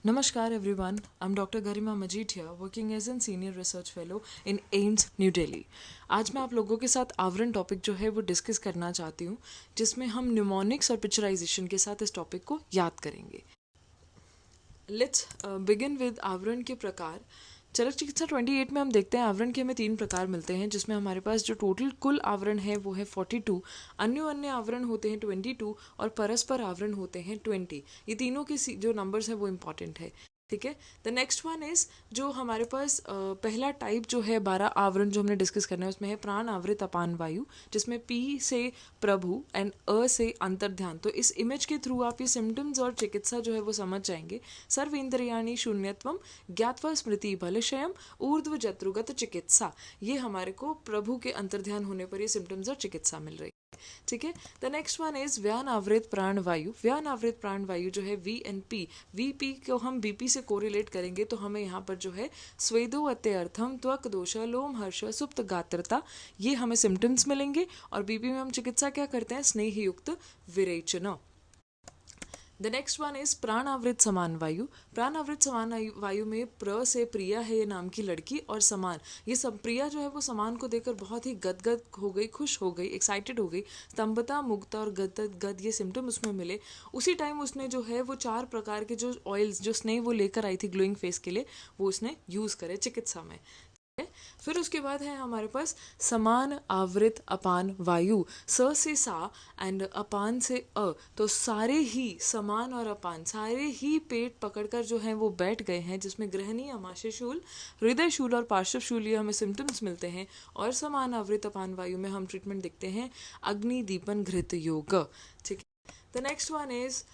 Namaskar everyone, I'm Dr. Garima Majid here, working as a Senior Research Fellow in AIMS, New Delhi. आज मैं आप लोगों के साथ आवरण टॉपिक जो है वो डिस्कस करना चाहती हूँ, जिसमें हम न्यूमोनिक्स और पिक्चराइजेशन के साथ इस टॉपिक को याद करेंगे. लेट्स बिगिन विद आवरण के प्रकार. चरक चिकित्सा 28 में हम देखते हैं आवरण के हमें 3 प्रकार मिलते हैं, जिसमें हमारे पास जो टोटल कुल आवरण है वो है 42, अन्य आवरण होते हैं 22 और परस्पर आवरण होते हैं 20. ये तीनों के जो नंबर्स हैं वो इम्पॉर्टेंट है. ठीक है. द नेक्स्ट वन इज जो हमारे पास पहला टाइप जो है 12 आवरण जो हमने डिस्कस करना है उसमें है प्राण आवृत अपान वायु, जिसमें पी से प्रभु एंड अ से अंतर्ध्यान. तो इस इमेज के थ्रू आप ये सिम्टम्स और चिकित्सा जो है वो समझ जाएंगे. सर्वेंद्रियाणि शून्यत्वम ज्ञात्वा स्मृति बलक्षयम ऊर्ध्व जत्रुगत चिकित्सा. ये हमारे को प्रभु के अंतर्ध्यान होने पर ये सिम्टम्स और चिकित्सा मिल रही. ठीक है. द नेक्स्ट वन इज व्यान आवृत प्राण वायु. व्यान आवृत प्राण वायु जो है V and P, V P को हम बीपी से कोरिलेट करेंगे तो हमें यहाँ पर जो है स्वेदो अत्यर्थम त्वक दोष लोम हर्ष सुप्त गात्रता, ये हमें सिम्टम्स मिलेंगे. और बीपी में हम चिकित्सा क्या करते हैं? स्नेह युक्त विरेचन. द नेक्स्ट वन इज प्राणावृत समान वायु. प्राणावृत समान वायु में प्र से प्रिया है ये नाम की लड़की, और समान, ये सब प्रिया जो है वो समान को देखकर बहुत ही गदगद हो गई, खुश हो गई, एक्साइटेड हो गई. स्तंभता, मुग्धता और गद ये सिम्टम उसमें मिले. उसी टाइम उसने जो है वो 4 प्रकार के जो ऑयल्स जो स्नेह वो लेकर आई थी ग्लोइंग फेस के लिए, वो उसने यूज करे चिकित्सा में. फिर उसके बाद है हमारे पास समान आवृत अपान वायु. स से सा एंड अपान से अ, तो सारे ही समान और अपान सारे ही पेट पकड़कर जो है वो बैठ गए हैं, जिसमें ग्रहणी, अमाशय शूल, हृदय शूल और पार्श्व शूल ये हमें सिम्टम्स मिलते हैं. और समान आवृत अपान वायु में हम ट्रीटमेंट देखते हैं अग्नि दीपन घृत योग. ठीक है. The next one is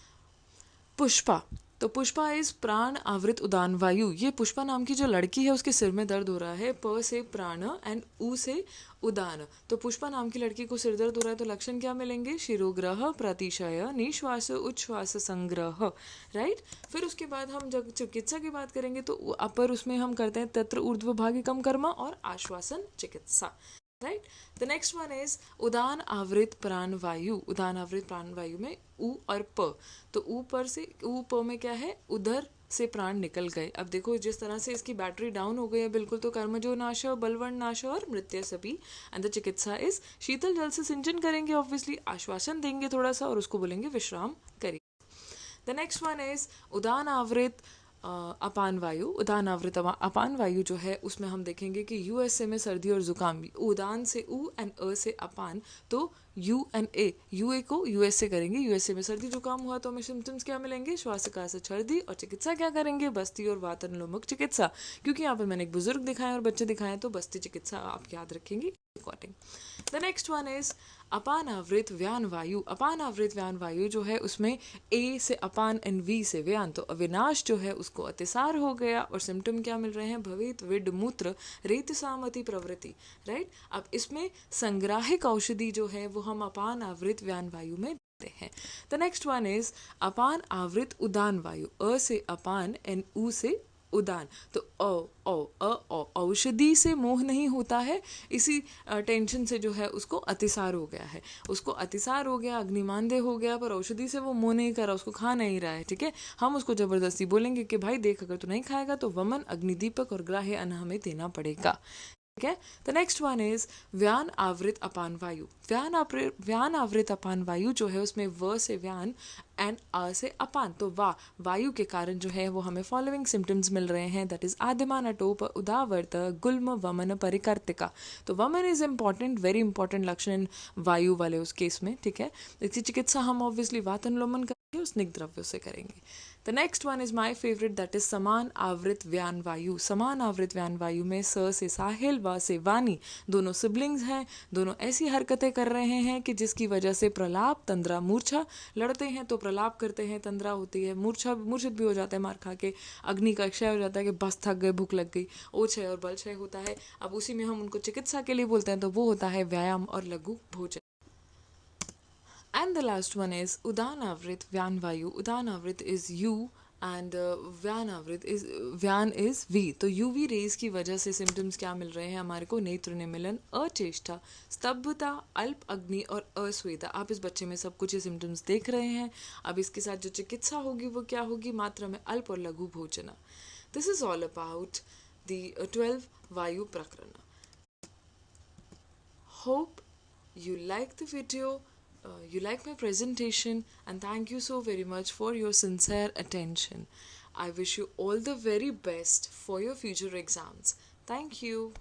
Pushpa. तो पुष्पा इज प्राण आवृत उदान वायु. ये पुष्पा नाम की जो लड़की है उसके सिर में दर्द हो रहा है. प से प्राण एंड उ से उदान. तो पुष्पा नाम की लड़की को सिर दर्द हो रहा है तो लक्षण क्या मिलेंगे? शिरोग्रह, प्रतिशय, निश्वास, उच्छ्वास, संग्रह. राइट. फिर उसके बाद हम जब चिकित्सा की बात करेंगे तो अपर उसमें हम करते हैं तत्र ऊर्ध्व भागिकम कर्म और आश्वासन चिकित्सा. Right. The next one is उदान आवृत प्राण वायु. उदान आवृत प्राण वायु में उ और प. तो ऊपर से ऊ प में क्या है? उधर से प्राण निकल गए. अब देखो जिस तरह से इसकी बैटरी डाउन हो गई है बिल्कुल, तो कर्मजो नाश, बलवर्ण नाश और मृत्यु सभी. एंड द चिकित्सा इज शीतल जल से सिंचन करेंगे, ऑब्वियसली आश्वासन देंगे थोड़ा सा और उसको बोलेंगे विश्राम करिए. द नेक्स्ट वन इज उदान आवृत अपान वायु. उदान आवृत अपान वायु जो है उसमें हम देखेंगे कि यूएसए में सर्दी और जुकाम, उदान से उ एंड अ से अपान, तो यू एंड ए, यूए को यूएसए करेंगे. यूएसए में सर्दी जुकाम हुआ तो हमें सिम्टम्स क्या मिलेंगे? श्वास का से सर्दी. और चिकित्सा क्या करेंगे? बस्ती और वातनुलोमक चिकित्सा. क्योंकि यहाँ पर मैंने एक बुजुर्ग दिखाए और बच्चे दिखाए तो बस्ती चिकित्सा आप याद रखेंगे according. The next one is अपान आवृत व्यान वायु. अपान आवृत व्यान वायु जो है उसमें ए से अपान एंड वी से व्यान, तो अविनाश जो है उसको अतिसार हो गया. और सिम्टम क्या मिल रहे हैं? भवित, विड, मूत्र, रेत सामति प्रवृत्ति. राइट. अब इसमें संग्राहिक औषधि जो है वो हम अपान आवृत व्यान वायु में देते हैं. द नेक्स्ट वन इज अपान आवृत उदान वायु. अ से अपान एंड उ से उदान. तो औषधि से मोह नहीं होता है, इसी टेंशन से जो है उसको अतिसार हो गया है. उसको अतिसार हो गया, अग्निमांदे हो गया, पर औषधि से वो मोह नहीं कर रहा, उसको खा नहीं रहा है. ठीक है. हम उसको जबरदस्ती बोलेंगे कि भाई देख अगर तू नहीं खाएगा तो वमन, अग्निदीपक और ग्राह्य अन्न हमें देना पड़ेगा. ठीक है. द नेक्स्ट वन इज व्यान आवृत अपान वायु. व्यान आवृत अपान वायु जो है उसमें व से व्यान एंड अ से अपान, तो वायु के कारण जो है वो हमें फॉलोइंग सिम्टम्स मिल रहे हैं. दैट इज आदिमान, अटोप, उदावर्त, गुल्म, वमन, परिकर्तिका. तो वमन इज इंपॉर्टेंट, वेरी इंपॉर्टेंट लक्षण वायु वाले उस केस में. ठीक है. इसकी चिकित्सा हम ऑब्वियसली वातनुलोमन करेंगे और स्निग्ध द्रव्य से करेंगे. The next one is my favourite, that is समान आवृत व्यान वायु. समान आवृत व्यान वायु में स से साहिल, व से वानी, दोनों सिबलिंग्स हैं. दोनों ऐसी हरकतें कर रहे हैं कि जिसकी वजह से प्रलाप, तंद्रा, मूर्छा, लड़ते हैं तो प्रलाप करते हैं, तंद्रा होती है, मूर्छित भी हो जाता है मार खा के, अग्नि का क्षय हो जाता है कि बस थक गए, भूख लग गई, ओछय और बल क्षय होता है. अब उसी में हम उनको चिकित्सा के लिए बोलते हैं तो वो होता है व्यायाम और लघु भोजन. And the last one is Udan Avrit Vyan Vayu. Udan Avrit is you and व्यान इज वी। तो यूवी रेज की वजह से सिम्टम्स क्या मिल रहे हैं हमारे को? नेत्र निमीलन, अचेष्टा, स्तब्धता, अल्प अग्नि और अस्वेदा। आप इस बच्चे में सब कुछ ये सिम्टम्स देख रहे हैं। अब इसके साथ जो चिकित्सा होगी वो क्या होगी? मात्रा में अल्प और लघु भोजना। This is all about the 12 वायु प्रकरण। Hope you like the video, you like my presentation, and thank you so very much for your sincere attention. I wish you all the very best for your future exams. Thank you.